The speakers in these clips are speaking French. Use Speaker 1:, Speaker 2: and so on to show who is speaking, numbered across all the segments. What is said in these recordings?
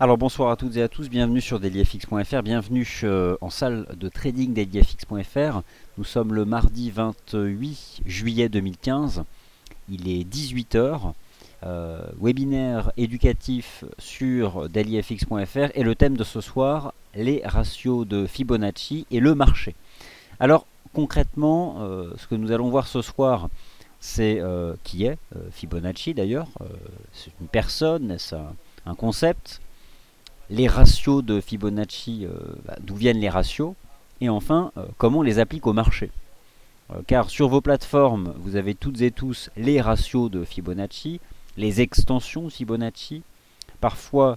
Speaker 1: Alors bonsoir à toutes et à tous, bienvenue sur dailyfx.fr, bienvenue en salle de trading dailyfx.fr. Nous sommes le mardi 28 juillet 2015, il est 18 h. Webinaire éducatif sur dailyfx.fr et le thème de ce soir, les ratios de Fibonacci et le marché. Alors concrètement, ce que nous allons voir ce soir, c'est qui est Fibonacci d'ailleurs, c'est une personne, c'est un concept. Les ratios de Fibonacci, d'où viennent les ratios, et enfin, comment on les applique au marché. Car sur vos plateformes, vous avez toutes et tous les ratios de Fibonacci, les extensions Fibonacci, parfois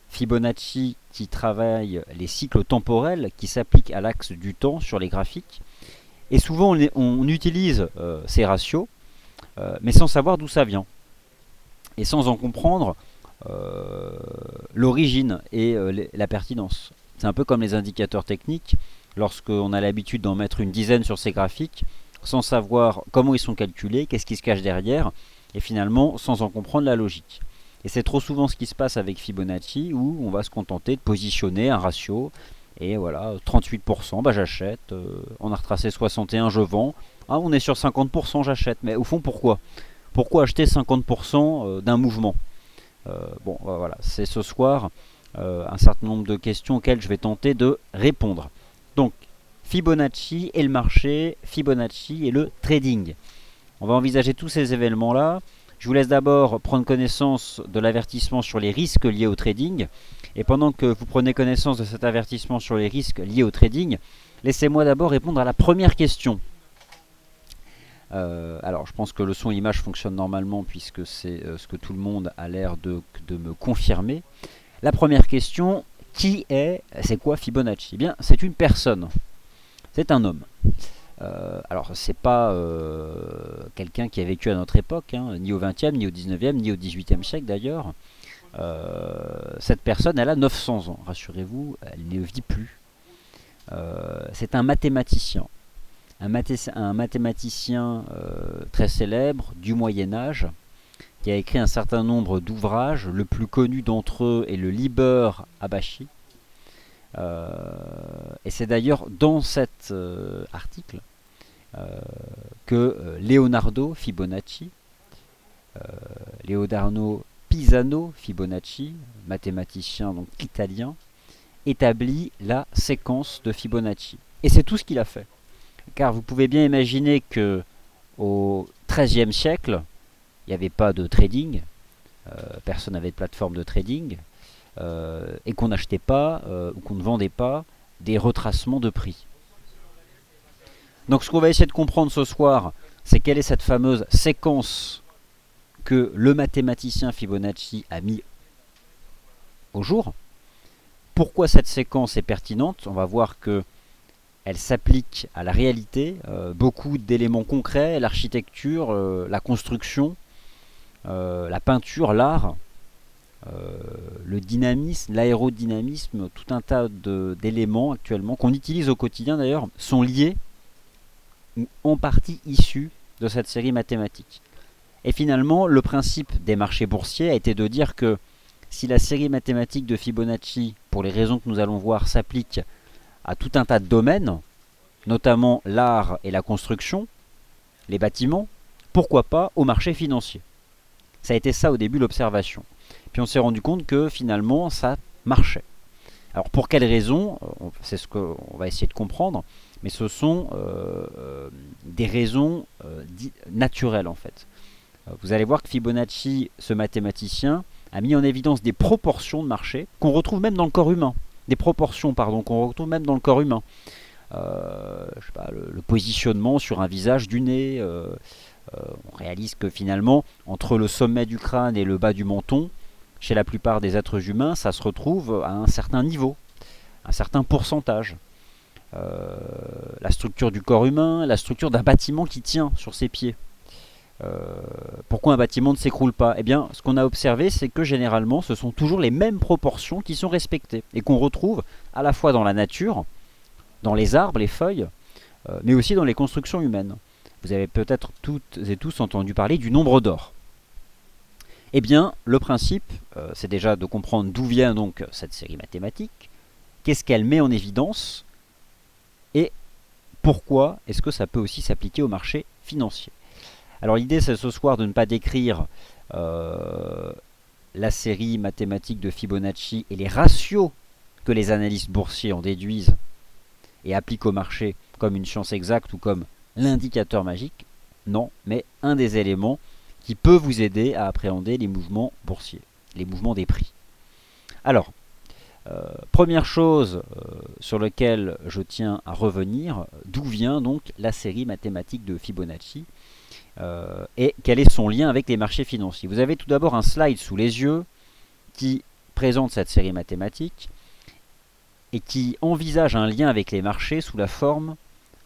Speaker 1: Fibonacci qui travaille les cycles temporels qui s'appliquent à l'axe du temps sur les graphiques, et souvent on utilise ces ratios, mais sans savoir d'où ça vient, et sans en comprendre l'origine et la pertinence. C'est un peu comme les indicateurs techniques, lorsqu'on a l'habitude d'en mettre une dizaine sur ces graphiques, sans savoir comment ils sont calculés, qu'est-ce qui se cache derrière, et finalement sans en comprendre la logique. Et c'est trop souvent ce qui se passe avec Fibonacci, où on va se contenter de positionner un ratio, et voilà, 38%, bah j'achète, on a retracé 61, je vends, ah, on est sur 50%, j'achète, mais au fond pourquoi acheter 50% d'un mouvement? Bon, voilà, c'est ce soir un certain nombre de questions auxquelles je vais tenter de répondre. Donc, Fibonacci et le marché, Fibonacci et le trading. On va envisager tous ces événements-là. Je vous laisse d'abord prendre connaissance de l'avertissement sur les risques liés au trading. Et pendant que vous prenez connaissance de cet avertissement sur les risques liés au trading, laissez-moi d'abord répondre à la première question. Alors je pense que le son et l'image fonctionnent normalement puisque c'est ce que tout le monde a l'air de me confirmer. La première question, c'est quoi Fibonacci? Eh bien, c'est une personne, c'est un homme. Alors c'est pas quelqu'un qui a vécu à notre époque, hein, ni au 20e, ni au 19e, ni au 18e siècle d'ailleurs. Cette personne, elle a 900 ans, rassurez-vous, elle ne vit plus. C'est un mathématicien. Un mathématicien très célèbre du Moyen-Âge qui a écrit un certain nombre d'ouvrages. Le plus connu d'entre eux est le Liber Abaci. Et c'est d'ailleurs dans cet article que Leonardo Fibonacci, Leonardo Pisano Fibonacci, mathématicien donc italien, établit la séquence de Fibonacci. Et c'est tout ce qu'il a fait. Car vous pouvez bien imaginer que au XIIIe siècle, il n'y avait pas de trading, personne n'avait de plateforme de trading, et qu'on n'achetait pas ou qu'on ne vendait pas des retracements de prix. Donc ce qu'on va essayer de comprendre ce soir, c'est quelle est cette fameuse séquence que le mathématicien Fibonacci a mis au jour. Pourquoi cette séquence est pertinente? On va voir que elle s'applique à la réalité, beaucoup d'éléments concrets, l'architecture, la construction, la peinture, l'art, le dynamisme, l'aérodynamisme, tout un tas d'éléments actuellement qu'on utilise au quotidien d'ailleurs, sont liés ou en partie issus de cette série mathématique. Et finalement, le principe des marchés boursiers a été de dire que si la série mathématique de Fibonacci, pour les raisons que nous allons voir, s'applique à tout un tas de domaines, notamment l'art et la construction, les bâtiments, pourquoi pas au marché financier. Ça a été ça au début l'observation. Puis on s'est rendu compte que finalement ça marchait. Alors pour quelles raisons? C'est ce qu'on va essayer de comprendre, mais ce sont des raisons naturelles en fait. Vous allez voir que Fibonacci, ce mathématicien, a mis en évidence des proportions de marché qu'on retrouve même dans le corps humain. Des proportions, pardon, qu'on retrouve même dans le corps humain. Je sais pas, le positionnement sur un visage du nez. On réalise que finalement, entre le sommet du crâne et le bas du menton, chez la plupart des êtres humains, ça se retrouve à un certain niveau, un certain pourcentage. La structure du corps humain, la structure d'un bâtiment qui tient sur ses pieds. Pourquoi un bâtiment ne s'écroule pas? Eh bien, ce qu'on a observé, c'est que généralement, ce sont toujours les mêmes proportions qui sont respectées et qu'on retrouve à la fois dans la nature, dans les arbres, les feuilles, mais aussi dans les constructions humaines. Vous avez peut-être toutes et tous entendu parler du nombre d'or. Eh bien, le principe, c'est déjà de comprendre d'où vient donc cette série mathématique, qu'est-ce qu'elle met en évidence, et pourquoi est-ce que ça peut aussi s'appliquer au marché financier. Alors l'idée, c'est ce soir de ne pas décrire la série mathématique de Fibonacci et les ratios que les analystes boursiers en déduisent et appliquent au marché comme une science exacte ou comme l'indicateur magique. Non, mais un des éléments qui peut vous aider à appréhender les mouvements boursiers, les mouvements des prix. Alors, première chose sur laquelle je tiens à revenir, d'où vient donc la série mathématique de Fibonacci et quel est son lien avec les marchés financiers. Vous avez tout d'abord un slide sous les yeux qui présente cette série mathématique et qui envisage un lien avec les marchés sous la forme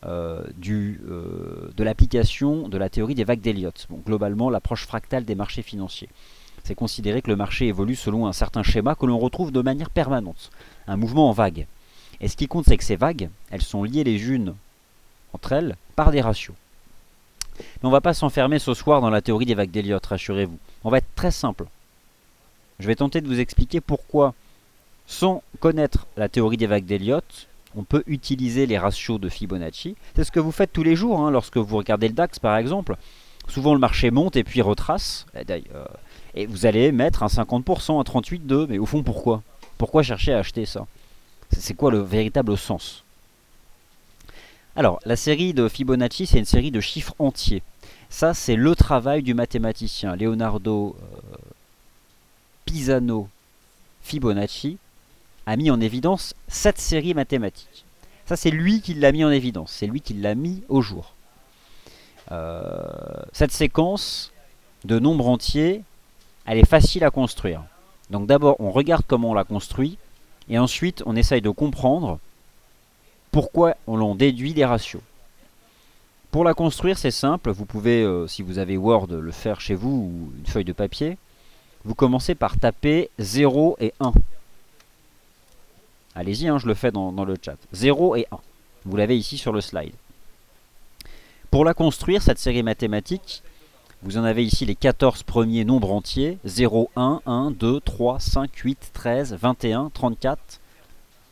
Speaker 1: de l'application de la théorie des vagues d'Elliott. Bon, globalement, l'approche fractale des marchés financiers. C'est considérer que le marché évolue selon un certain schéma que l'on retrouve de manière permanente, un mouvement en vagues. Et ce qui compte, c'est que ces vagues, elles sont liées les unes entre elles par des ratios. Mais on ne va pas s'enfermer ce soir dans la théorie des vagues d'Elliott, rassurez-vous. On va être très simple. Je vais tenter de vous expliquer pourquoi, sans connaître la théorie des vagues d'Elliott, on peut utiliser les ratios de Fibonacci. C'est ce que vous faites tous les jours, hein, lorsque vous regardez le DAX par exemple. Souvent le marché monte et puis retrace. Et vous allez mettre un 50%, un 38,2. Mais au fond, pourquoi? Pourquoi chercher à acheter ça? C'est quoi le véritable sens? Alors, la série de Fibonacci, c'est une série de chiffres entiers. Ça, c'est le travail du mathématicien Leonardo Pisano Fibonacci a mis en évidence cette série mathématique. Ça, c'est lui qui l'a mis en évidence. C'est lui qui l'a mis au jour. Cette séquence de nombres entiers, elle est facile à construire. Donc d'abord, on regarde comment on la construit, et ensuite, on essaye de comprendre pourquoi on en déduit des ratios. Pour la construire, c'est simple. Vous pouvez, si vous avez Word, le faire chez vous, ou une feuille de papier. Vous commencez par taper 0 et 1. Allez-y, hein, je le fais dans le chat. 0 et 1. Vous l'avez ici sur le slide. Pour la construire, cette série mathématique, vous en avez ici les 14 premiers nombres entiers. 0, 1, 1, 2, 3, 5, 8, 13, 21, 34.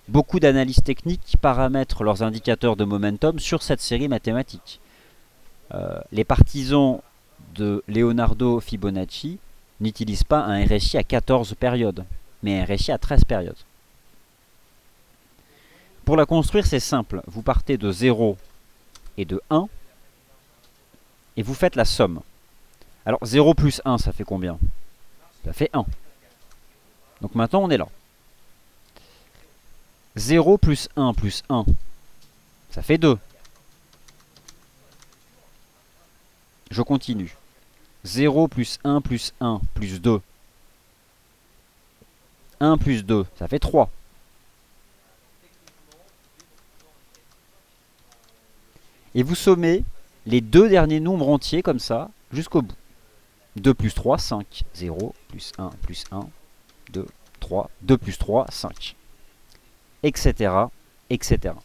Speaker 1: Beaucoup d'analystes techniques paramètrent leurs indicateurs de momentum sur cette série mathématique. Les partisans de Leonardo Fibonacci n'utilisent pas un RSI à 14 périodes, mais un RSI à 13 périodes. Pour la construire, c'est simple. Vous partez de 0 et de 1 et vous faites la somme. Alors 0 plus 1, ça fait combien? Ça fait 1. Donc maintenant, on est là. 0 plus 1 plus 1, ça fait 2. Je continue. 0 plus 1 plus 1 plus 2. 1 plus 2, ça fait 3. Et vous sommez les deux derniers nombres entiers comme ça, jusqu'au bout. 2 plus 3, 5. 0 plus 1 plus 1, 2, 3. 2 plus 3, 5. Etc. etc.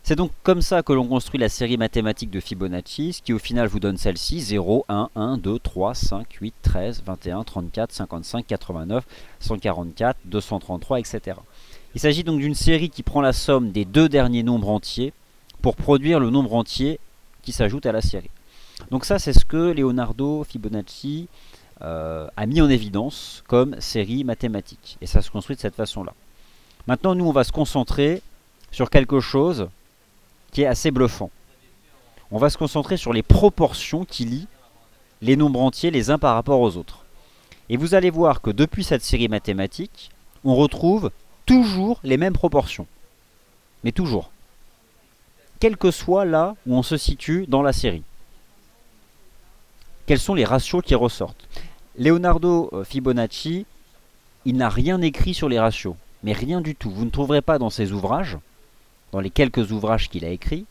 Speaker 1: C'est donc comme ça que l'on construit la série mathématique de Fibonacci, ce qui au final vous donne celle-ci, 0, 1, 1, 2, 3, 5, 8, 13, 21, 34, 55, 89, 144, 233, etc. Il s'agit donc d'une série qui prend la somme des deux derniers nombres entiers pour produire le nombre entier qui s'ajoute à la série. Donc ça, c'est ce que Leonardo Fibonacci a mis en évidence comme série mathématique. Et ça se construit de cette façon-là. Maintenant, nous, on va se concentrer sur quelque chose qui est assez bluffant. On va se concentrer sur les proportions qui lient les nombres entiers les uns par rapport aux autres. Et vous allez voir que depuis cette série mathématique, on retrouve toujours les mêmes proportions. Mais toujours. Quel que soit là où on se situe dans la série. Quels sont les ratios qui ressortent? Leonardo Fibonacci, il n'a rien écrit sur les ratios. Mais rien du tout. Vous ne trouverez pas dans ses ouvrages, dans les quelques ouvrages qu'il a écrits,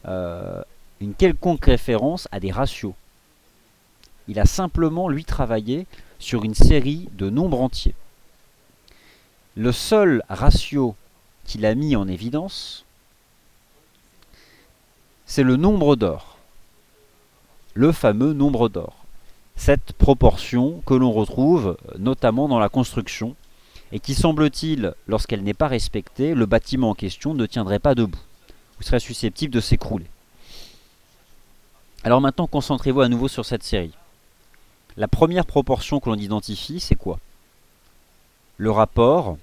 Speaker 1: une quelconque référence à des ratios. Il a simplement, lui, travaillé sur une série de nombres entiers. Le seul ratio qu'il a mis en évidence, c'est le nombre d'or. Le fameux nombre d'or. cette proportion que l'on retrouve notamment dans la construction et qui, semble-t-il, lorsqu'elle n'est pas respectée, le bâtiment en question ne tiendrait pas debout ou serait susceptible de s'écrouler. Alors maintenant, concentrez-vous à nouveau sur cette série. La première proportion que l'on identifie, c'est quoi? Le rapport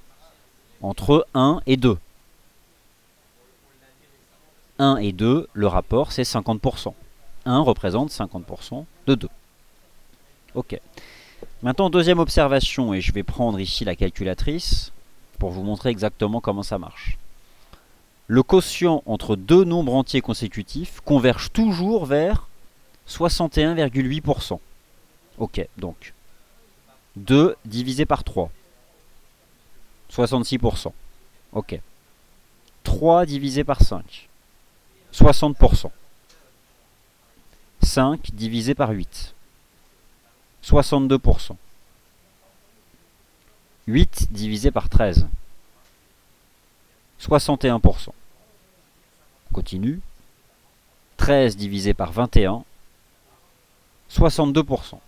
Speaker 1: entre 1 et 2. 1 et 2, le rapport, c'est 50%. 1 représente 50% de 2. Ok. Maintenant, deuxième observation, et je vais prendre ici la calculatrice pour vous montrer exactement comment ça marche. Le quotient entre deux nombres entiers consécutifs converge toujours vers 61,8%. Ok, donc 2 divisé par 3. 66%. Ok. 3 divisé par 5. 60%. 5 divisé par 8. 62%. 8 divisé par 13. 61%. On continue. 13 divisé par 21. 62%.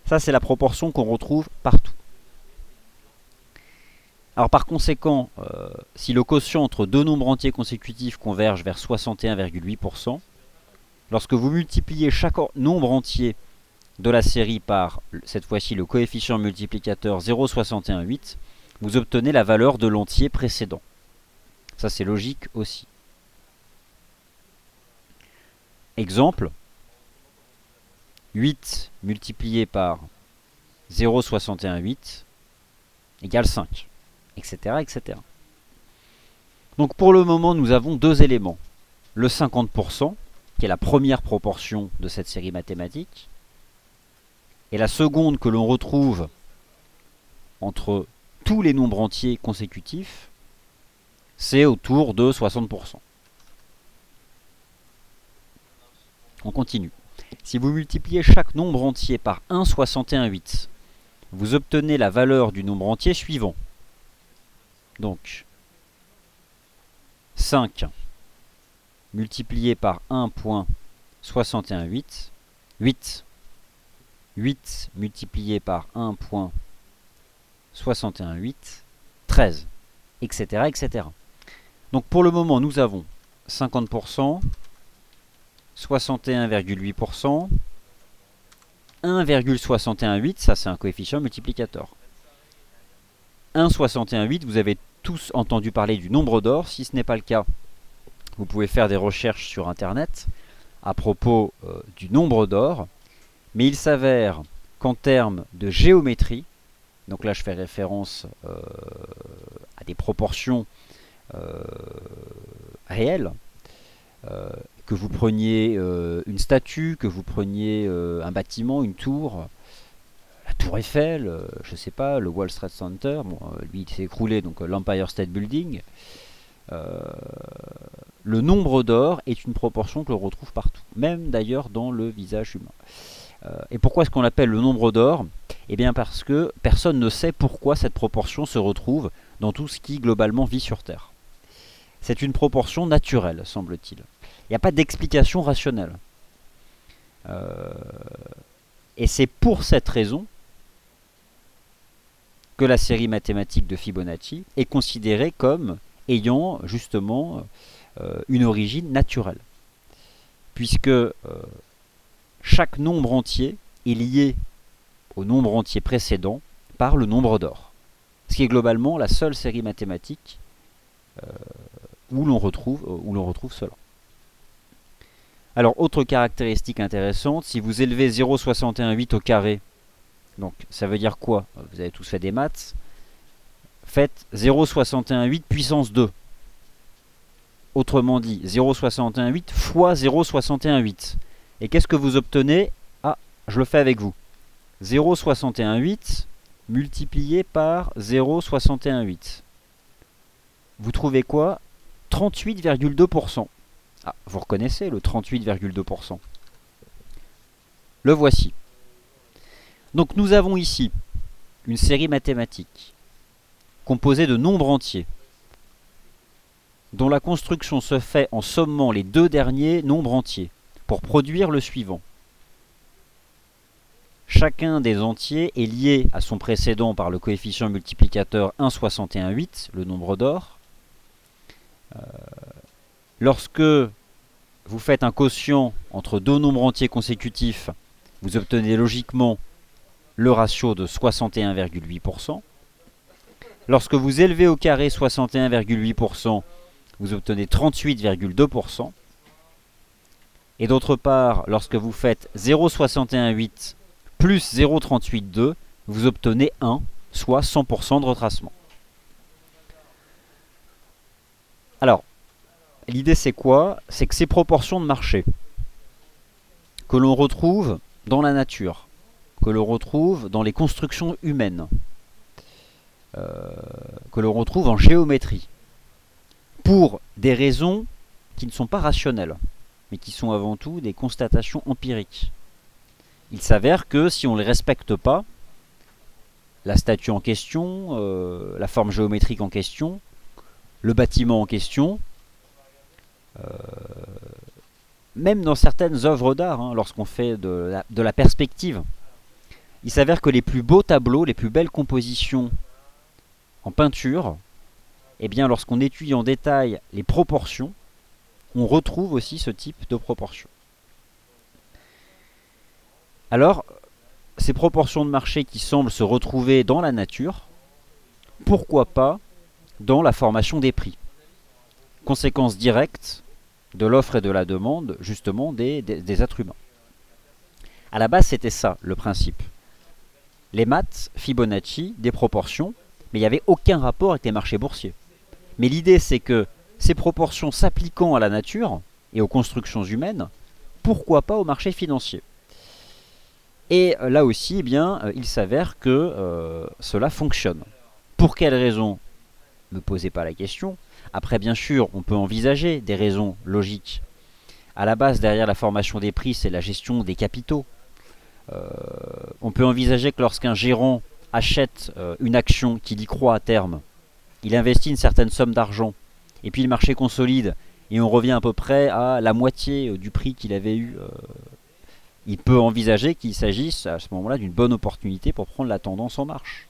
Speaker 1: Ça, c'est la proportion qu'on retrouve partout. Alors par conséquent, si le quotient entre deux nombres entiers consécutifs converge vers 61,8%, lorsque vous multipliez chaque nombre entier de la série par, cette fois-ci, le coefficient multiplicateur 0,618, vous obtenez la valeur de l'entier précédent. Ça, c'est logique aussi. Exemple, 8 multiplié par 0,618 égale 5, etc., etc. Donc pour le moment, nous avons deux éléments. Le 50%, qui est la première proportion de cette série mathématique, et la seconde que l'on retrouve entre tous les nombres entiers consécutifs, c'est autour de 60%. On continue. Si vous multipliez chaque nombre entier par 1,618, vous obtenez la valeur du nombre entier suivant. Donc, 5 multiplié par 1,618, 8. 8 multiplié par 1,618, 13, etc., etc. Donc pour le moment, nous avons 50%, 61,8%, 1,618, ça c'est un coefficient multiplicateur. 1,618, vous avez tous entendu parler du nombre d'or. Si ce n'est pas le cas, vous pouvez faire des recherches sur Internet à propos du nombre d'or. Mais il s'avère qu'en termes de géométrie, donc là je fais référence à des proportions réelles, que vous preniez une statue, que vous preniez un bâtiment, une tour, la tour Eiffel, je ne sais pas, le World Trade Center, bon, lui il s'est écroulé, donc l'Empire State Building, le nombre d'or est une proportion que l'on retrouve partout, même d'ailleurs dans le visage humain. Et pourquoi est-ce qu'on l'appelle le nombre d'or? Eh bien parce que personne ne sait pourquoi cette proportion se retrouve dans tout ce qui globalement vit sur Terre. C'est une proportion naturelle, semble-t-il. Il n'y a pas d'explication rationnelle. Et c'est pour cette raison que la série mathématique de Fibonacci est considérée comme ayant justement une origine naturelle. Puisque chaque nombre entier est lié au nombre entier précédent par le nombre d'or. Ce qui est globalement la seule série mathématique où l'on retrouve cela. Alors, autre caractéristique intéressante, si vous élevez 0,618 au carré, donc ça veut dire quoi? Vous avez tous fait des maths. Faites 0,618 puissance 2. Autrement dit, 0,618 fois 0,618. Et qu'est-ce que vous obtenez? Ah, je le fais avec vous. 0,618 multiplié par 0,618. Vous trouvez quoi? 38,2%. Ah, vous reconnaissez le 38,2%. Le voici. Donc nous avons ici une série mathématique composée de nombres entiers dont la construction se fait en sommant les deux derniers nombres entiers pour produire le suivant. chacun des entiers est lié à son précédent par le coefficient multiplicateur 1,61,8, le nombre d'or. Lorsque vous faites un quotient entre deux nombres entiers consécutifs, vous obtenez logiquement le ratio de 61,8%. Lorsque vous élevez au carré 61,8%, vous obtenez 38,2%. Et d'autre part, lorsque vous faites 0,618 plus 0,382, vous obtenez 1, soit 100% de retracement. Alors, l'idée c'est quoi? C'est que ces proportions de marché que l'on retrouve dans la nature, que l'on retrouve dans les constructions humaines, que l'on retrouve en géométrie, pour des raisons qui ne sont pas rationnelles, mais qui sont avant tout des constatations empiriques. Il s'avère que si on ne les respecte pas, la statue en question, la forme géométrique en question, le bâtiment en question, même dans certaines œuvres d'art, lorsqu'on fait de la perspective, il s'avère que les plus beaux tableaux, les plus belles compositions en peinture, eh bien, lorsqu'on étudie en détail les proportions, on retrouve aussi ce type de proportions. Alors, ces proportions de marché qui semblent se retrouver dans la nature, pourquoi pas dans la formation des prix? Conséquence directe de l'offre et de la demande, justement, des êtres humains. À la base, c'était ça, le principe. Les maths, Fibonacci, des proportions, mais il n'y avait aucun rapport avec les marchés boursiers. Mais l'idée, c'est que ces proportions s'appliquant à la nature et aux constructions humaines, pourquoi pas au marché financier? Et là aussi, eh bien, il s'avère que cela fonctionne. Pour quelles raisons? Ne me posez pas la question. Après, bien sûr, on peut envisager des raisons logiques. À la base, derrière la formation des prix, c'est la gestion des capitaux. On peut envisager que lorsqu'un gérant achète une action qu'il y croit à terme, il investit une certaine somme d'argent, et puis le marché consolide, et on revient à peu près à la moitié du prix qu'il avait eu. Il peut envisager qu'il s'agisse à ce moment-là d'une bonne opportunité pour prendre la tendance en marche.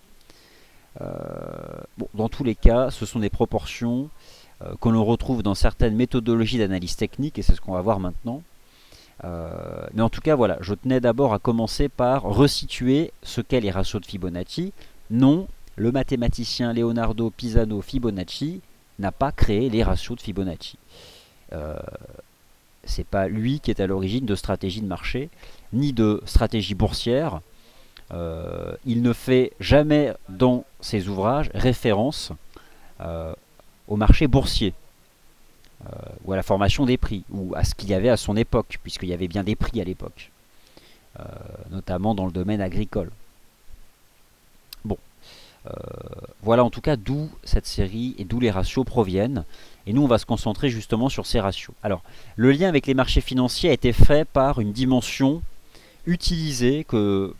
Speaker 1: Bon, dans tous les cas, ce sont des proportions que l'on retrouve dans certaines méthodologies d'analyse technique, et c'est ce qu'on va voir maintenant. Mais en tout cas, voilà, je tenais d'abord à commencer par resituer ce qu'est les ratios de Fibonacci. Non, le mathématicien Leonardo Pisano Fibonacci n'a pas créé les ratios de Fibonacci. C'est pas lui qui est à l'origine de stratégies de marché, ni de stratégie boursière. Il ne fait jamais dans ses ouvrages référence au marché boursier, ou à la formation des prix, ou à ce qu'il y avait à son époque, puisqu'il y avait bien des prix à l'époque, notamment dans le domaine agricole. Bon, voilà en tout cas d'où cette série et d'où les ratios proviennent. Et nous, on va se concentrer justement sur ces ratios. Alors, le lien avec les marchés financiers a été fait par une dimension utilisée que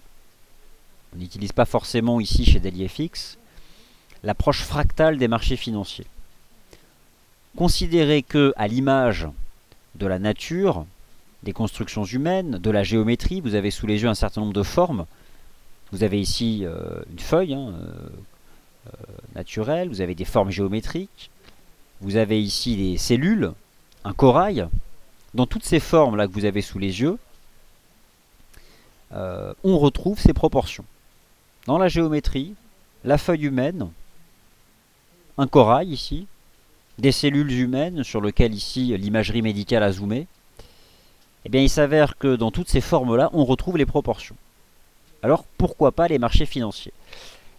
Speaker 1: on n'utilise pas forcément ici chez DailyFX, l'approche fractale des marchés financiers. Considérez que, à l'image de la nature, des constructions humaines, de la géométrie, vous avez sous les yeux un certain nombre de formes. Vous avez ici une feuille naturelle, vous avez des formes géométriques, vous avez ici des cellules, un corail. Dans toutes ces formes-là que vous avez sous les yeux, on retrouve ces proportions. Dans la géométrie, la feuille humaine, un corail ici, des cellules humaines sur lesquelles ici l'imagerie médicale a zoomé, eh bien il s'avère que dans toutes ces formes-là, on retrouve les proportions. Alors pourquoi pas les marchés financiers?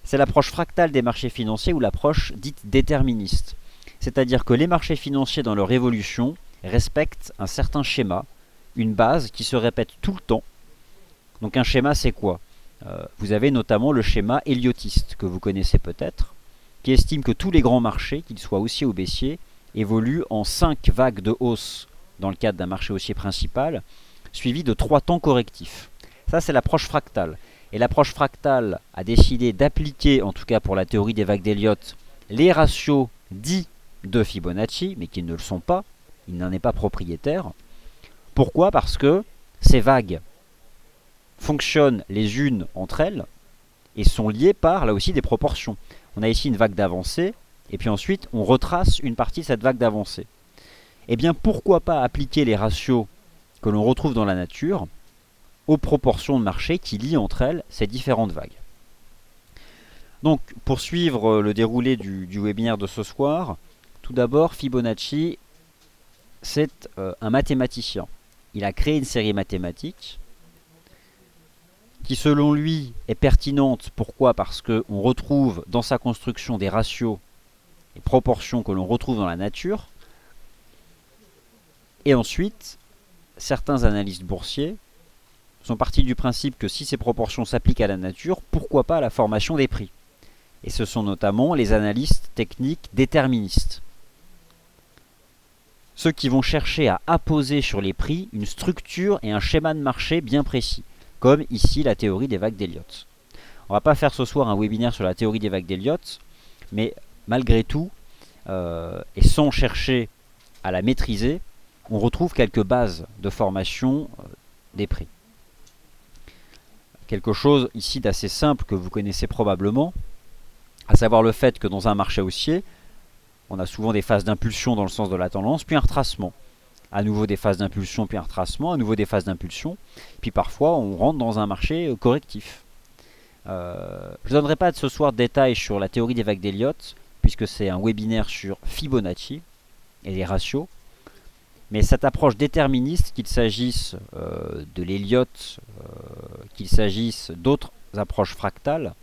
Speaker 1: C'est l'approche fractale des marchés financiers ou l'approche dite déterministe. C'est-à-dire que les marchés financiers dans leur évolution respectent un certain schéma, une base qui se répète tout le temps. Donc un schéma c'est quoi? Vous avez notamment le schéma héliotiste que vous connaissez peut-être, qui estime que tous les grands marchés, qu'ils soient haussiers ou baissiers, évoluent en 5 vagues de hausse dans le cadre d'un marché haussier principal, suivi de 3 temps correctifs. Ça c'est l'approche fractale. Et l'approche fractale a décidé d'appliquer, en tout cas pour la théorie des vagues d'Elliott, les ratios dits de Fibonacci, mais qui ne le sont pas, il n'en est pas propriétaire. Pourquoi? Parce que ces vagues fonctionnent les unes entre elles et sont liées par, là aussi, des proportions. On a ici une vague d'avancée, et puis ensuite, on retrace une partie de cette vague d'avancée. Eh bien, pourquoi pas appliquer les ratios que l'on retrouve dans la nature aux proportions de marché qui lient entre elles ces différentes vagues. Donc, pour suivre le déroulé du webinaire de ce soir, tout d'abord, Fibonacci, c'est un mathématicien. Il a créé une série mathématique qui, selon lui, est pertinente. Pourquoi? Parce qu'on retrouve dans sa construction des ratios et proportions que l'on retrouve dans la nature. Et ensuite, certains analystes boursiers sont partis du principe que si ces proportions s'appliquent à la nature, pourquoi pas à la formation des prix? Et ce sont notamment les analystes techniques déterministes. Ceux qui vont chercher à apposer sur les prix une structure et un schéma de marché bien précis, comme ici la théorie des vagues d'Elliott. On ne va pas faire ce soir un webinaire sur la théorie des vagues d'Elliott, mais malgré tout, et sans chercher à la maîtriser, on retrouve quelques bases de formation des prix. Quelque chose ici d'assez simple que vous connaissez probablement, à savoir le fait que dans un marché haussier, on a souvent des phases d'impulsion dans le sens de la tendance, puis un retracement. À nouveau des phases d'impulsion, puis un retracement, à nouveau des phases d'impulsion, puis parfois on rentre dans un marché correctif. Je ne donnerai pas ce soir de détails sur la théorie des vagues d'Elliott, puisque c'est un webinaire sur Fibonacci et les ratios. Mais cette approche déterministe, qu'il s'agisse de l'Elliott, qu'il s'agisse d'autres approches fractales,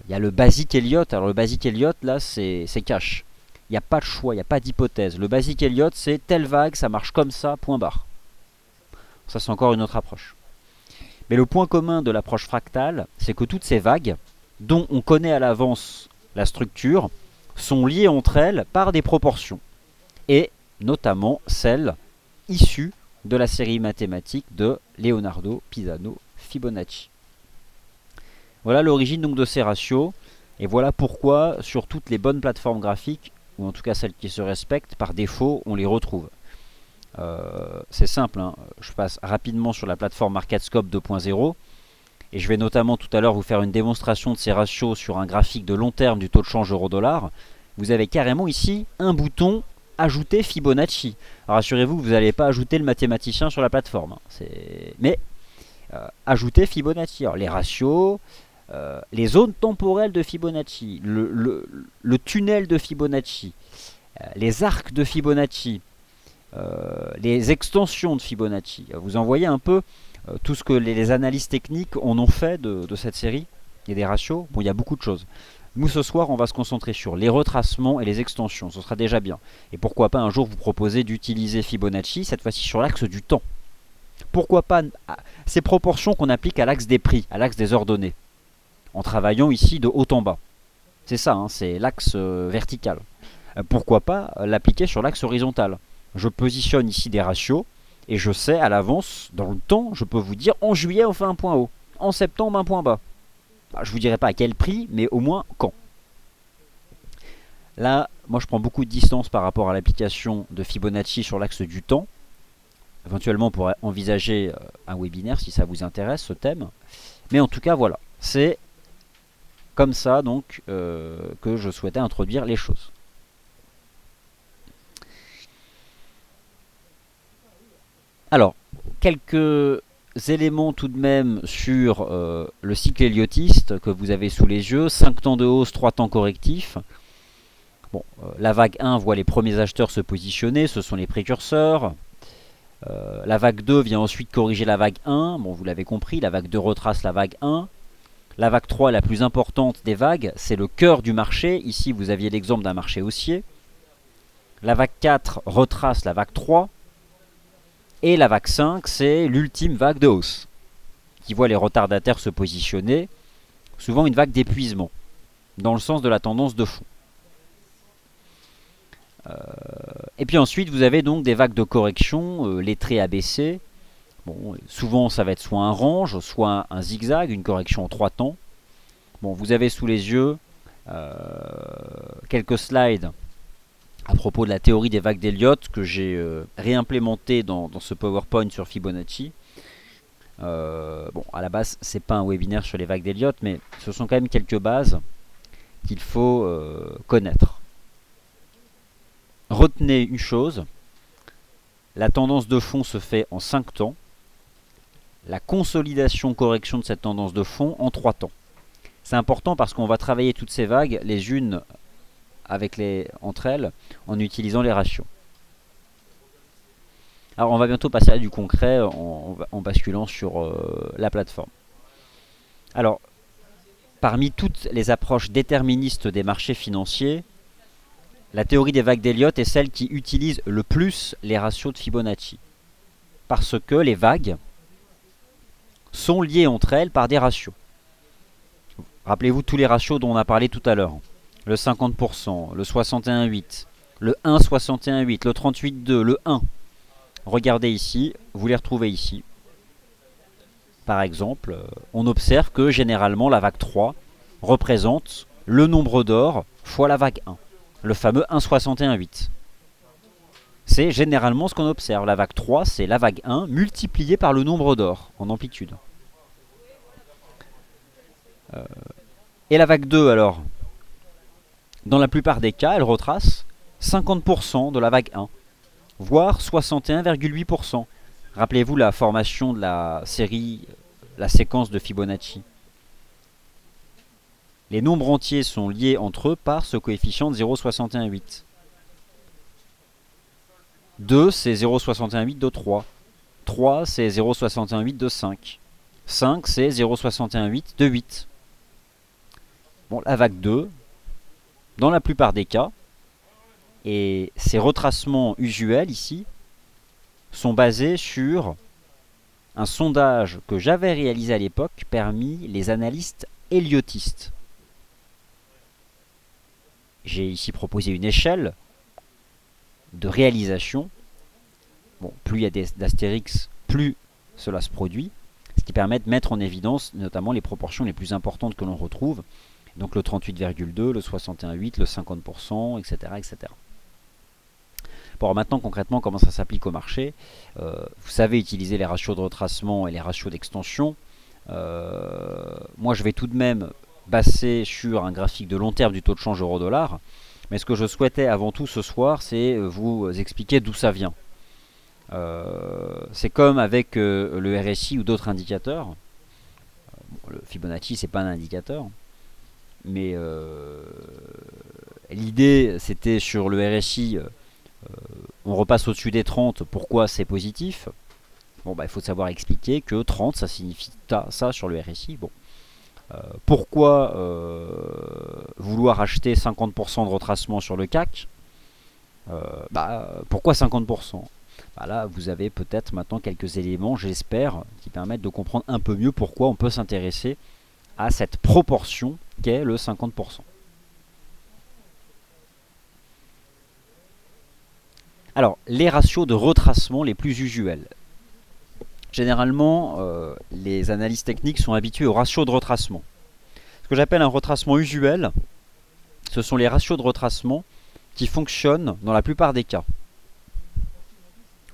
Speaker 1: il y a le basique Elliott. Alors le basique Elliott, là, c'est cash. Il n'y a pas de choix, il n'y a pas d'hypothèse. Le basique Elliott, c'est telle vague, ça marche comme ça, point barre. Ça, c'est encore une autre approche. Mais le point commun de l'approche fractale, c'est que toutes ces vagues, dont on connaît à l'avance la structure, sont liées entre elles par des proportions. Et notamment celles issues de la série mathématique de Leonardo Pisano Fibonacci. Voilà l'origine donc de ces ratios, et voilà pourquoi sur toutes les bonnes plateformes graphiques, ou en tout cas celles qui se respectent, par défaut on les retrouve. C'est simple, hein. Je passe rapidement sur la plateforme MarketScope 2.0, et je vais notamment tout à l'heure vous faire une démonstration de ces ratios sur un graphique de long terme du taux de change euro-dollar. Vous avez carrément ici un bouton ajouter Fibonacci. Alors rassurez-vous, vous n'allez pas ajouter le mathématicien sur la plateforme. Mais ajouter Fibonacci. Alors, les ratios, les zones temporelles de Fibonacci, le tunnel de Fibonacci, les arcs de Fibonacci, les extensions de Fibonacci. Vous en voyez un peu tout ce que les analyses techniques en ont fait de cette série et des ratios. Bon, il y a beaucoup de choses. Nous, ce soir, on va se concentrer sur les retracements et les extensions. Ce sera déjà bien. Et pourquoi pas un jour vous proposer d'utiliser Fibonacci, cette fois-ci sur l'axe du temps. Pourquoi pas ces proportions qu'on applique à l'axe des prix, à l'axe des ordonnées, en travaillant ici de haut en bas. C'est ça, hein, c'est l'axe vertical. Pourquoi pas l'appliquer sur l'axe horizontal? Je positionne ici des ratios, et je sais à l'avance, dans le temps, je peux vous dire, en juillet on fait un point haut, en septembre un point bas. Je ne vous dirai pas à quel prix, mais au moins quand. Là, moi je prends beaucoup de distance par rapport à l'application de Fibonacci sur l'axe du temps. Éventuellement, on pourrait envisager un webinaire si ça vous intéresse, ce thème. Mais en tout cas, voilà. C'est comme ça donc que je souhaitais introduire les choses. Alors, quelques éléments tout de même sur le cycle héliottiste que vous avez sous les yeux. 5 temps de hausse, 3 temps correctifs. Bon, la vague 1 voit les premiers acheteurs se positionner, ce sont les précurseurs. La vague 2 vient ensuite corriger la vague 1. Bon, vous l'avez compris, la vague 2 retrace la vague 1. La vague 3 est la plus importante des vagues, c'est le cœur du marché. Ici, vous aviez l'exemple d'un marché haussier. La vague 4 retrace la vague 3. Et la vague 5, c'est l'ultime vague de hausse, qui voit les retardataires se positionner, souvent une vague d'épuisement, dans le sens de la tendance de fond. Et puis ensuite, vous avez donc des vagues de correction, les traits abaissés. Bon, souvent, ça va être soit un range, soit un zigzag, une correction en 3 temps. Bon, vous avez sous les yeux quelques slides à propos de la théorie des vagues d'Elliott que j'ai réimplémenté dans ce PowerPoint sur Fibonacci. Bon, à la base, c'est pas un webinaire sur les vagues d'Elliott, mais ce sont quand même quelques bases qu'il faut connaître. Retenez une chose, la tendance de fond se fait en 5 temps, la consolidation-correction de cette tendance de fond en 3 temps. C'est important parce qu'on va travailler toutes ces vagues les unes entre elles en utilisant les ratios. Alors on va bientôt passer à du concret en basculant sur la plateforme. Alors, parmi toutes les approches déterministes des marchés financiers, la théorie des vagues d'Elliott est celle qui utilise le plus les ratios de Fibonacci. Parce que les vagues sont liées entre elles par des ratios. Rappelez-vous tous les ratios dont on a parlé tout à l'heure. Le 50%, le 61,8, le 1,61,8, le 38,2, le 1. Regardez ici, vous les retrouvez ici. Par exemple, on observe que généralement la vague 3 représente le nombre d'or fois la vague 1. Le fameux 1,61,8. C'est généralement ce qu'on observe. La vague 3, c'est la vague 1 multipliée par le nombre d'or en amplitude. Et la vague 2, alors, dans la plupart des cas, elle retrace 50% de la vague 1, voire 61,8%. Rappelez-vous la formation de la série, la séquence de Fibonacci. Les nombres entiers sont liés entre eux par ce coefficient de 0,618. 2, c'est 0,618 de 3. 3, c'est 0,618 de 5. 5, c'est 0,618 de 8. Bon, la vague 2, dans la plupart des cas, et ces retracements usuels ici, sont basés sur un sondage que j'avais réalisé à l'époque parmi les analystes elliotistes. J'ai ici proposé une échelle de réalisation. Bon, plus il y a d'astérix, plus cela se produit, ce qui permet de mettre en évidence notamment les proportions les plus importantes que l'on retrouve, donc le 38,2, le 61,8, le 50%, etc. etc. Bon, maintenant concrètement comment ça s'applique au marché, vous savez utiliser les ratios de retracement et les ratios d'extension. Moi je vais tout de même baser sur un graphique de long terme du taux de change euro-dollar, mais ce que je souhaitais avant tout ce soir, c'est vous expliquer d'où ça vient. C'est comme avec le RSI ou d'autres indicateurs. Le Fibonacci c'est pas un indicateur, mais l'idée c'était sur le RSI, on repasse au-dessus des 30, pourquoi c'est positif? Bon, bah, il faut savoir expliquer que 30 ça signifie ça sur le RSI. Bon. Pourquoi vouloir acheter 50% de retracement sur le CAC? Pourquoi 50%? Là, vous avez peut-être maintenant quelques éléments, j'espère, qui permettent de comprendre un peu mieux pourquoi on peut s'intéresser à cette proportion qu'est le 50%. Alors, les ratios de retracement les plus usuels. Généralement, les analystes techniques sont habitués aux ratios de retracement. Ce que j'appelle un retracement usuel, ce sont les ratios de retracement qui fonctionnent dans la plupart des cas,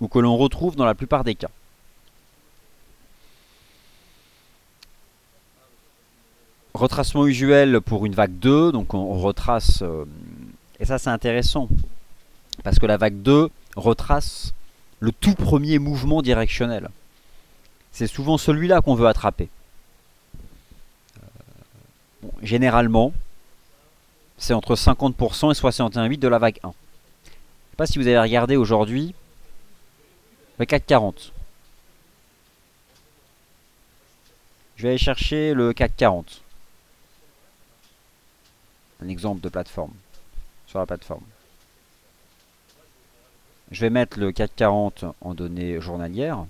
Speaker 1: ou que l'on retrouve dans la plupart des cas. Retracement usuel pour une vague 2, donc on retrace, et ça c'est intéressant, parce que la vague 2 retrace le tout premier mouvement directionnel. C'est souvent celui-là qu'on veut attraper. Bon, généralement, c'est entre 50% et 61,8 de la vague 1. Je ne sais pas si vous avez regardé aujourd'hui le CAC 40. Je vais aller chercher le CAC 40. Un exemple de plateforme. Sur la plateforme. Je vais mettre le CAC 40 en données journalières.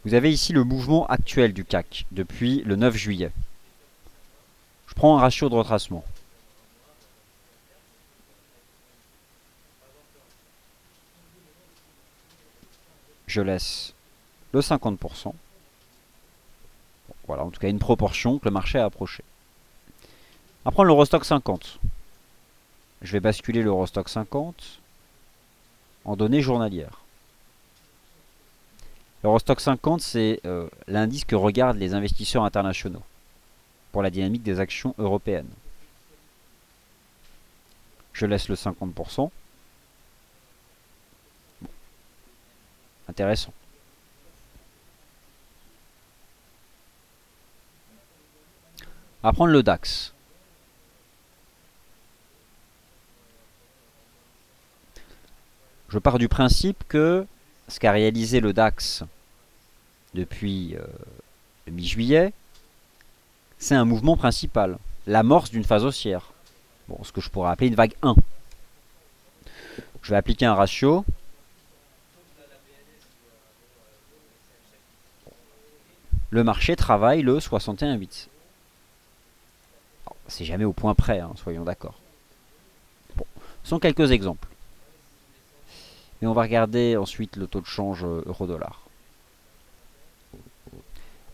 Speaker 1: Vous avez ici le mouvement actuel du CAC depuis le 9 juillet. Je prends un ratio de retracement. Je laisse le 50%. Voilà, en tout cas une proportion que le marché a approché. On va prendre l'Eurostock 50. Je vais basculer l'Eurostock 50 en données journalières. L'Eurostoxx 50, c'est l'indice que regardent les investisseurs internationaux pour la dynamique des actions européennes. Je laisse le 50%. Bon, intéressant. On va prendre le DAX. Je pars du principe que ce qu'a réalisé le DAX depuis le mi-juillet, c'est un mouvement principal, l'amorce d'une phase haussière. Bon, ce que je pourrais appeler une vague 1. Je vais appliquer un ratio. Le marché travaille le 61,8. C'est jamais au point près, hein, soyons d'accord. Bon, ce sont quelques exemples. Mais on va regarder ensuite le taux de change euro-dollar.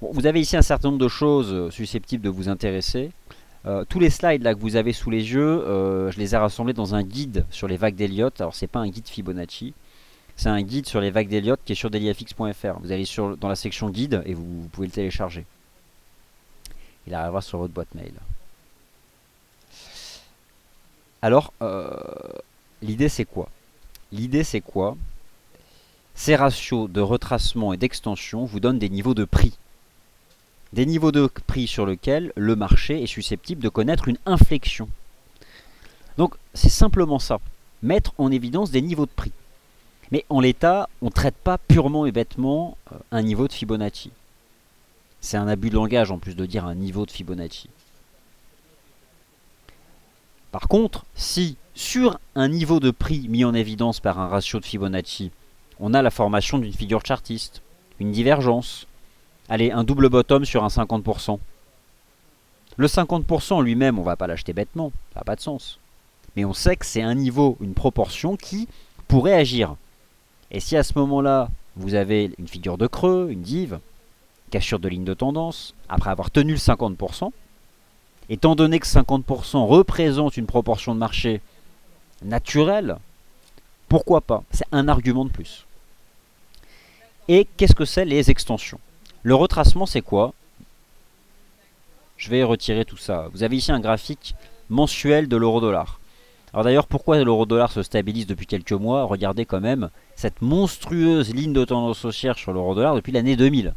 Speaker 1: Bon, vous avez ici un certain nombre de choses susceptibles de vous intéresser. Tous les slides là que vous avez sous les yeux, je les ai rassemblés dans un guide sur les vagues d'Elliott. Alors c'est pas un guide Fibonacci, c'est un guide sur les vagues d'Elliott qui est sur dailyfx.fr. Vous allez dans la section guide et vous pouvez le télécharger. Il arrivera sur votre boîte mail. Alors, l'idée c'est quoi? L'idée c'est quoi? Ces ratios de retracement et d'extension vous donnent des niveaux de prix. Des niveaux de prix sur lesquels le marché est susceptible de connaître une inflexion. Donc c'est simplement ça, mettre en évidence des niveaux de prix. Mais en l'état, on ne traite pas purement et bêtement un niveau de Fibonacci. C'est un abus de langage en plus de dire un niveau de Fibonacci. Par contre, si sur un niveau de prix mis en évidence par un ratio de Fibonacci, on a la formation d'une figure chartiste, une divergence, allez, un double bottom sur un 50%. Le 50% lui-même, on ne va pas l'acheter bêtement, ça n'a pas de sens. Mais on sait que c'est un niveau, une proportion qui pourrait agir. Et si à ce moment-là, vous avez une figure de creux, une div, cassure de ligne de tendance, après avoir tenu le 50%, étant donné que 50% représente une proportion de marché naturelle, pourquoi pas? C'est un argument de plus. Et qu'est-ce que c'est les extensions? Le retracement, c'est quoi? Je vais retirer tout ça. Vous avez ici un graphique mensuel de l'euro-dollar. Alors d'ailleurs, pourquoi l'euro-dollar se stabilise depuis quelques mois? Regardez quand même cette monstrueuse ligne de tendance haussière sur l'euro-dollar depuis l'année 2000.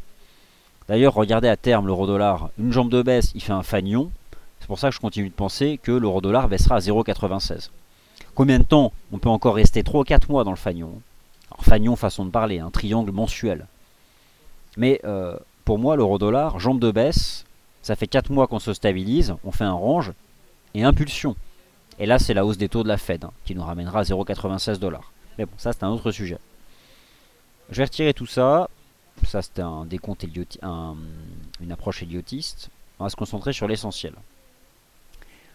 Speaker 1: D'ailleurs, regardez à terme l'euro-dollar, une jambe de baisse, il fait un fanion. C'est pour ça que je continue de penser que l'euro-dollar baissera à 0,96. Combien de temps? On peut encore rester 3 ou 4 mois dans le fanion. Alors fanion, façon de parler, un triangle mensuel. Mais pour moi, l'euro-dollar, jambe de baisse, ça fait 4 mois qu'on se stabilise, on fait un range et impulsion. Et là, c'est la hausse des taux de la Fed qui nous ramènera à 0,96 $. Mais bon, ça, c'est un autre sujet. Je vais retirer tout ça. Ça, c'était un décompte une approche éliotiste. On va se concentrer sur l'essentiel.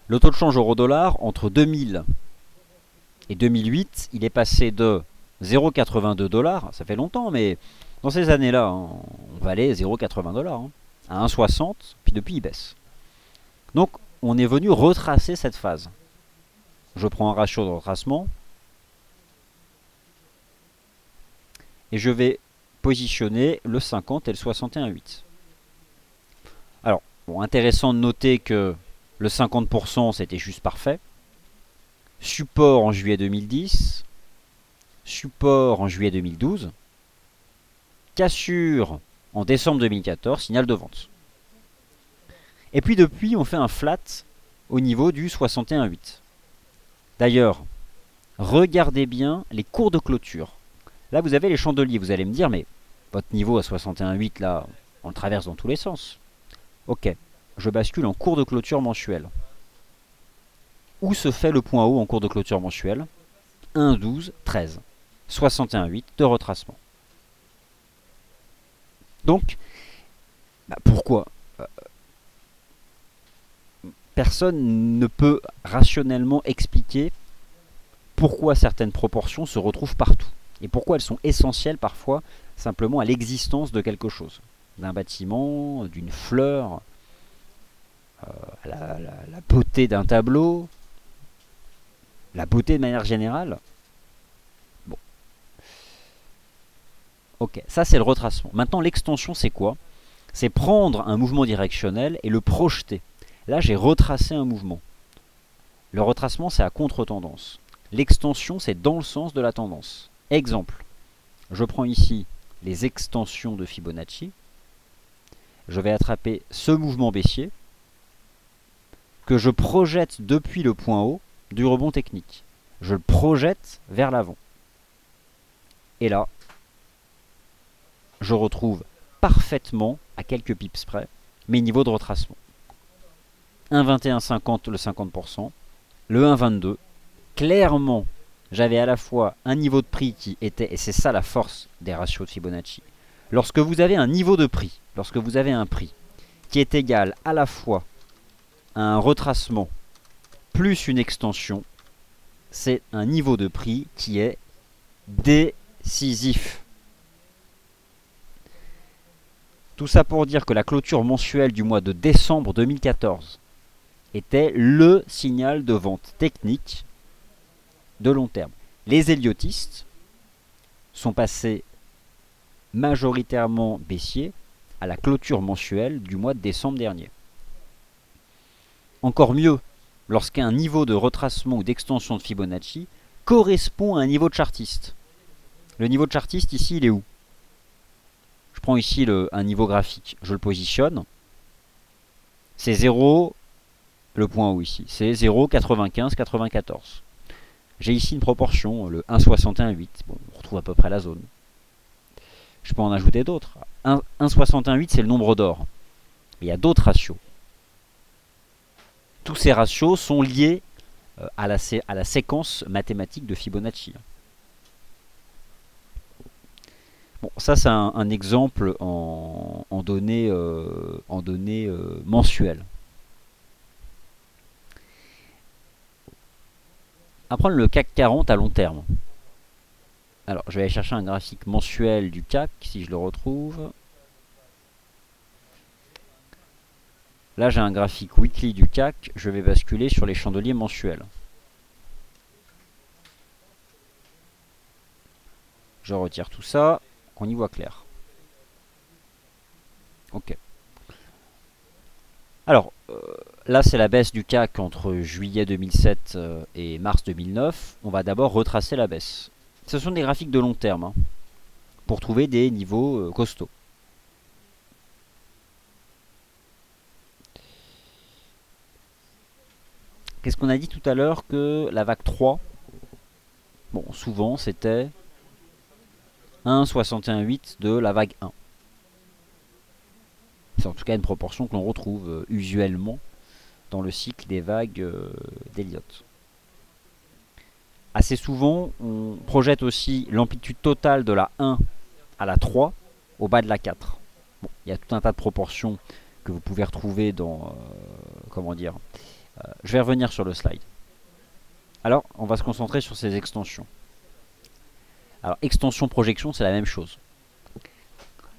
Speaker 1: Le taux de change euro-dollar, entre 2000 et 2008, il est passé de 0,82 $, ça fait longtemps, mais dans ces années-là, on valait 0,80 $, à 1,60, puis depuis il baisse. Donc on est venu retracer cette phase. Je prends un ratio de retracement et je vais positionner le 50 et le 61,8. Alors, bon, intéressant de noter que le 50% c'était juste parfait. Support en juillet 2010, support en juillet 2012, cassure en décembre 2014, signal de vente. Et puis depuis, on fait un flat au niveau du 61,8. D'ailleurs, regardez bien les cours de clôture. Là, vous avez les chandeliers. Vous allez me dire, mais votre niveau à 61,8, là, on le traverse dans tous les sens. Ok, je bascule en cours de clôture mensuel. Où se fait le point haut en cours de clôture mensuel? 1,12,13. 61,8 de retracement. Donc, pourquoi personne ne peut rationnellement expliquer pourquoi certaines proportions se retrouvent partout. Et pourquoi elles sont essentielles parfois simplement à l'existence de quelque chose. D'un bâtiment, d'une fleur, la beauté d'un tableau, la beauté de manière générale. Bon. Ok, ça c'est le retracement. Maintenant l'extension c'est quoi? C'est prendre un mouvement directionnel et le projeter. Là j'ai retracé un mouvement. Le retracement c'est à contre-tendance. L'extension c'est dans le sens de la tendance. Exemple, je prends ici les extensions de Fibonacci. Je vais attraper ce mouvement baissier que je projette depuis le point haut du rebond technique. Je le projette vers l'avant. Et là, je retrouve parfaitement, à quelques pips près, mes niveaux de retracement. 1,2150 le 50%, le 1,22. Clairement, j'avais à la fois un niveau de prix qui était, et c'est ça la force des ratios de Fibonacci, lorsque vous avez un niveau de prix, lorsque vous avez un prix qui est égal à la fois à un retracement plus une extension, c'est un niveau de prix qui est décisif. Tout ça pour dire que la clôture mensuelle du mois de décembre 2014 était le signal de vente technique de long terme. Les héliotistes sont passés majoritairement baissiers à la clôture mensuelle du mois de décembre dernier. Encore mieux, lorsqu'un niveau de retracement ou d'extension de Fibonacci correspond à un niveau de chartiste. Le niveau de chartiste ici, il est où? Je prends ici un niveau graphique, je le positionne. C'est 0, le point haut ici, c'est 0,95, 94. J'ai ici une proportion, le 1,61,8. Bon, on retrouve à peu près la zone. Je peux en ajouter d'autres. 1,61,8, c'est le nombre d'or. Il y a d'autres ratios. Tous ces ratios sont liés à la séquence mathématique de Fibonacci. Bon, ça c'est un exemple en données mensuelles. On va prendre le CAC 40 à long terme. Alors, je vais aller chercher un graphique mensuel du CAC, si je le retrouve. Là, j'ai un graphique weekly du CAC. Je vais basculer sur les chandeliers mensuels. Je retire tout ça, qu'on y voit clair. Ok. Alors, là, c'est la baisse du CAC entre juillet 2007 et mars 2009. On va d'abord retracer la baisse. Ce sont des graphiques de long terme, hein, pour trouver des niveaux costauds. Qu'est-ce qu'on a dit tout à l'heure? Que la vague 3, bon, souvent, c'était 1,61,8 de la vague 1. C'est en tout cas une proportion que l'on retrouve usuellement dans le cycle des vagues d'Elliott. Assez souvent, on projette aussi l'amplitude totale de la 1 à la 3 au bas de la 4. Bon, il y a tout un tas de proportions que vous pouvez retrouver dans... comment dire, je vais revenir sur le slide. Alors, on va se concentrer sur ces extensions. Alors, extension-projection, c'est la même chose.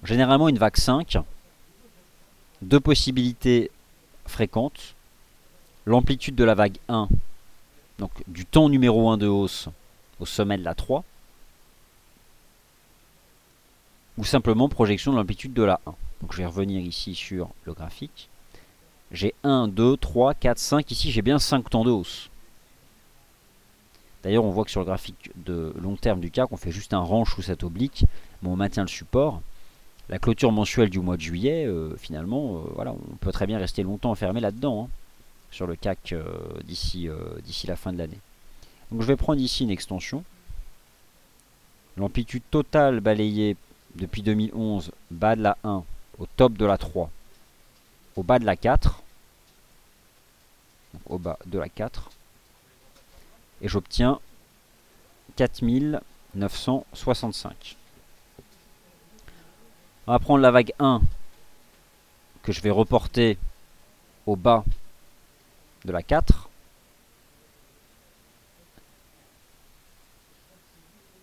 Speaker 1: Généralement, une vague 5, deux possibilités fréquentes. L'amplitude de la vague 1, donc du temps numéro 1 de hausse au sommet de la 3, ou simplement projection de l'amplitude de la 1. Donc je vais revenir ici sur le graphique. J'ai 1, 2, 3, 4, 5. Ici, j'ai bien 5 temps de hausse. D'ailleurs, on voit que sur le graphique de long terme du CAC, on fait juste un range sous cette oblique, mais on maintient le support. La clôture mensuelle du mois de juillet, finalement, voilà, on peut très bien rester longtemps enfermé là-dedans, hein, sur le CAC d'ici la fin de l'année. Donc je vais prendre ici une extension. L'amplitude totale balayée depuis 2011, bas de la 1, au top de la 3, au bas de la 4, donc au bas de la 4, et j'obtiens 4965. On va prendre la vague 1 que je vais reporter au bas de la 4.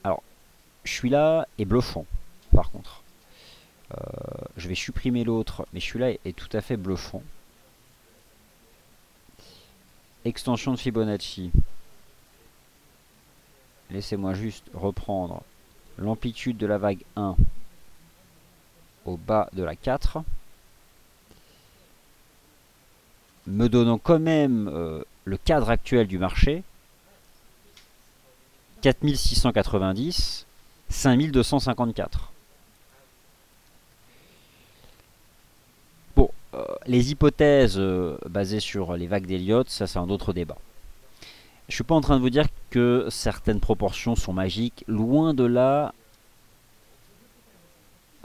Speaker 1: Alors, celui-là est bluffant, par contre. Je vais supprimer l'autre, mais celui-là est tout à fait bluffant. Extension de Fibonacci. Laissez-moi juste reprendre l'amplitude de la vague 1 au bas de la 4, me donnant quand même le cadre actuel du marché, 4690, 5254. Bon, les hypothèses basées sur les vagues d'Elliott, ça c'est un autre débat. Je ne suis pas en train de vous dire que certaines proportions sont magiques, loin de là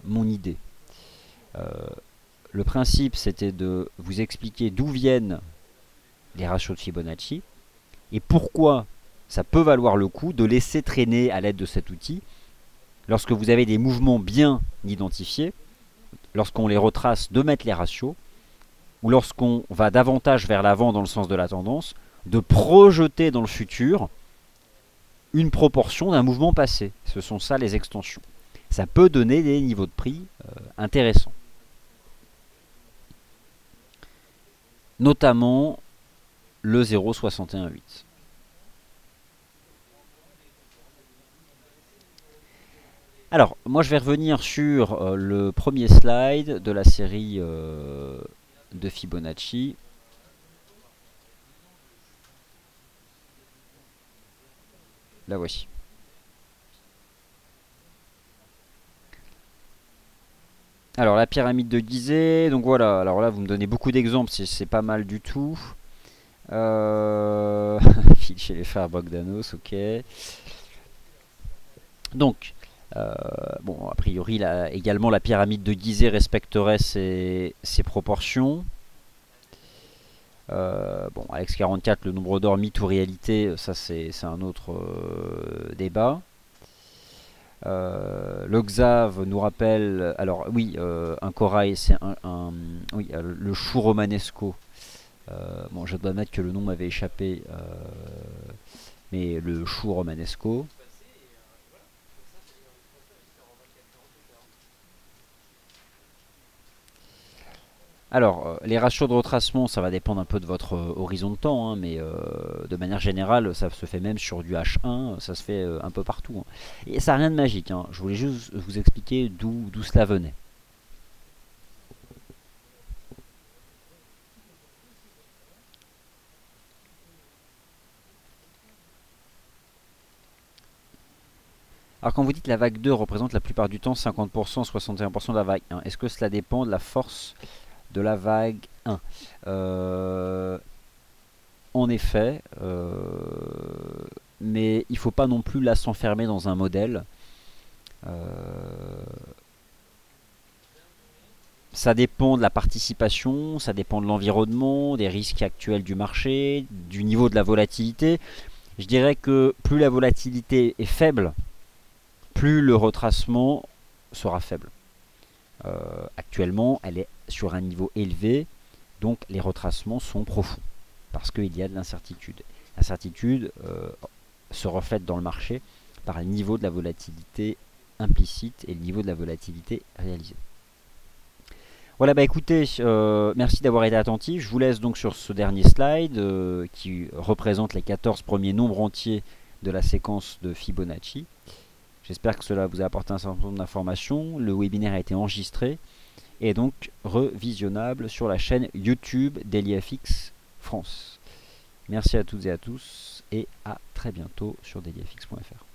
Speaker 1: mon idée. Le principe c'était de vous expliquer d'où viennent les ratios de Fibonacci et pourquoi ça peut valoir le coup de laisser traîner à l'aide de cet outil lorsque vous avez des mouvements bien identifiés, lorsqu'on les retrace, de mettre les ratios, ou lorsqu'on va davantage vers l'avant dans le sens de la tendance, de projeter dans le futur une proportion d'un mouvement passé. Ce sont ça les extensions. Ça peut donner des niveaux de prix intéressants. Notamment le 0,618. Alors, moi je vais revenir sur le premier slide de la série de Fibonacci. La voici. Alors, la pyramide de Gizeh, donc voilà, alors là vous me donnez beaucoup d'exemples, c'est pas mal du tout. Fil chez les frères Bogdanos, ok. Donc, bon, a priori, également la pyramide de Gizeh respecterait ses proportions. Bon, Alex 44, le nombre d'or mythe ou réalité, ça c'est un autre débat. Le Xav nous rappelle, alors oui, un corail, c'est oui, le chou romanesco. Bon, je dois admettre que le nom m'avait échappé, mais le chou romanesco. Alors, les ratios de retracement, ça va dépendre un peu de votre horizon de temps, hein, mais de manière générale, ça se fait même sur du H1, ça se fait un peu partout. Hein. Et ça n'a rien de magique, hein. Je voulais juste vous expliquer d'où cela venait. Alors quand vous dites la vague 2 représente la plupart du temps 50%, 61% de la vague 1, est-ce que cela dépend de la force de la vague 1 En effet, mais il ne faut pas non plus là s'enfermer dans un modèle. Ça dépend de la participation, ça dépend de l'environnement, des risques actuels du marché, du niveau de la volatilité. Je dirais que plus la volatilité est faible, plus le retracement sera faible. Actuellement, elle est sur un niveau élevé, donc les retracements sont profonds, parce qu'il y a de l'incertitude. L'incertitude se reflète dans le marché par le niveau de la volatilité implicite et le niveau de la volatilité réalisée. Voilà, bah écoutez, merci d'avoir été attentif. Je vous laisse donc sur ce dernier slide qui représente les 14 premiers nombres entiers de la séquence de Fibonacci. J'espère que cela vous a apporté un certain nombre d'informations. Le webinaire a été enregistré et donc revisionnable sur la chaîne YouTube DailyFX France. Merci à toutes et à tous et à très bientôt sur dailyfx.fr.